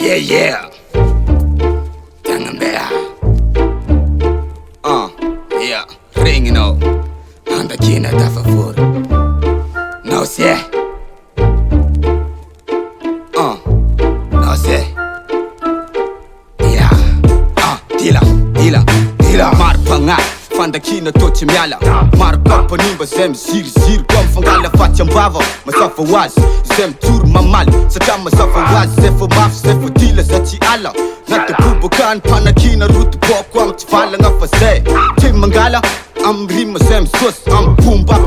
Yeah, yeah. Tangan bea. Yeah. Ringen av. Andra kina ta favor. No se. No se. Yeah. Dila. Marpanga. Fanda kina tochi miala. Marpa panimba zem zir kom fangala fatya mbava. Masafa waz zem tur mamal. Sata masafa waz zefo maf zefo dila zachi ala. Nata bubukan panakina rutu boko am tfala nga fase. Tim mangala am rima zem sus am pumba.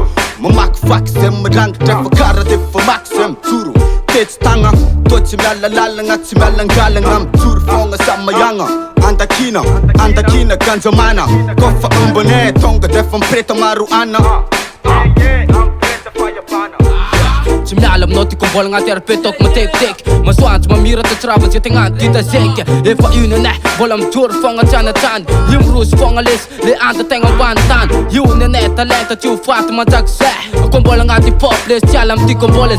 Mamak fak zem marang trefa kara defa mak zem turu. Tets tanga tochi miala lala nga timiala ngala ngam tur fonga samayanga. Andakina kanzamana kofa umbone tonga defam preta maruana. Simlalam noti kung bolang ati arpetok matek-tek Maswans mamira ta trabas yatingan tita zeke Efa yun na bolam tur fonga tjanatan Limrus fonga lis le anta tenga bantan Yun na talenta tu fat matagse Kung bolang ati poples tjalam di kung boles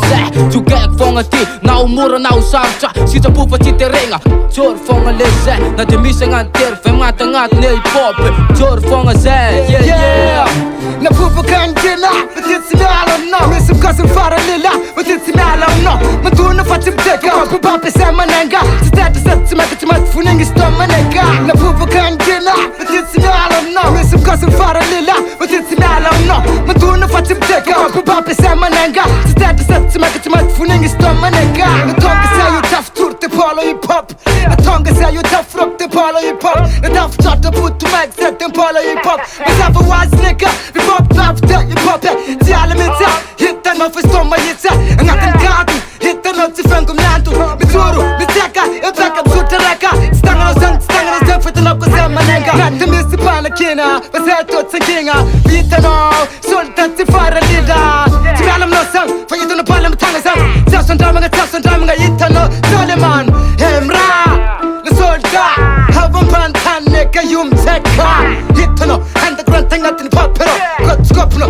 Tu gek fonga ti na umura na usarcha Sita pupa ti terenga Tur fonga lis na demisang antir Fem ngatangat nil pop Tur fonga ze yeah Na pupa kanjina Betit sinalam na Misum kasum fara lilla Betit sinalam na Matuna fatim teka Pupapi sama nanga Sitata sat simaka timat funingi stoma nega Na pupa kanjina Betit sinalam na Misum kasum fara lilla Betit sinalam na Matuna fatim teka Pupapi sama nanga Sitata sat simaka timat funingi stoma nega Na tonga säger tough tur te pala hip hop Na tonga säger tough rock te pala hip hop Na tough charta put to mag set den pala hip hop Men safa wise nigga Vi pop after hip hop Till alla minns Hitta nåt för stomma hitsa En natten gadu Hitta nåt till fem kom lanto Med toro, med täcka Jag tackar på sorta räcka Stangar och sen för att lock och semma nänga Natten miss i panakina Vad säger tot sen kinga Vi hittar nå Solta till fara lilla Till alla mnossan För hitta nå pallen med tangen sen Tassan daminga Hitta nå Soleman Hemra Le solta Havan pantaneka Jumtäcka Hitta nå Hända gröntan Natten i papper Skoppuno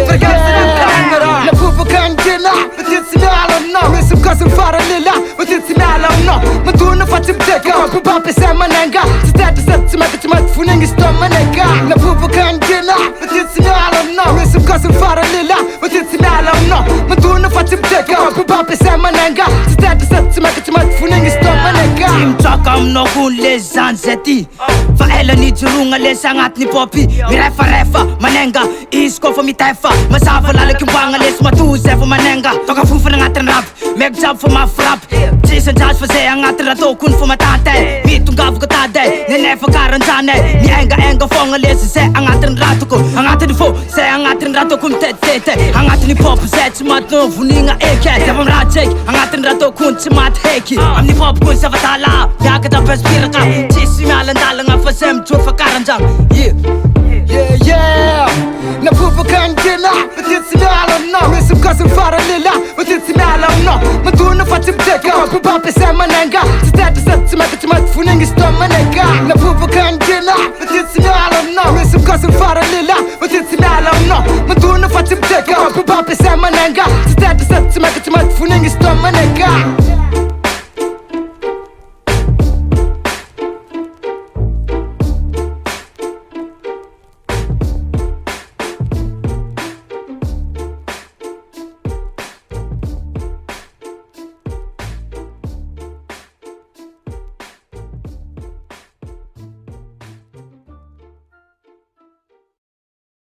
För ganska den pengarna Na pupa kanjina Betit sinalam na Misum kasum fara lilla Betit sinalam na Matuna fatim teka Pupapi sama nanga Sitata sat simaka timat funingi stoma nega Na pupa kanjina Betit sinalam na Misum kasum fara lilla Betit sinalam na Matuna fatim teka Pupapi sama nanga Sitata sat simaka timat funingi stoma nega Tim tsakam no kun le zanzeti Fa ela ni jurunga le sangat ni popi Mi refa manenga Isko fa mi tefa Masafa lala kimbanga les matuze fa manenga Toka fufa na ngatan rap Meg jab fa ma frap Jason Josh fa se ang ngatan rato kun fa matate Mi tungav ka tade Nene fa karanjane Mi enga fonga les se ang ngatan rato ko Ang ngatan fo se ang ngatan rato kun tete Ang ngatan ni pop se chimat no funinga eke Sebam rajek ang ngatan rato kun chimat heki Am ni pop kun sa fatala Yaga da pespira ka Chisi mi alandala nga fa sem chur fa karanjang Yeah Na pupa kanjina Betit sinalam na Misum kasum fara lilla Betit sinalam na Matuna fatim teka Pupapi sama nanga Sitata sat simaka timat funingi stoma nega Na pupa kanjina Betit sinalam na Misum kasum fara lilla Betit sinalam na Matuna fatim teka Pupapi sama nanga Sitata sat simaka timat funingi stoma nega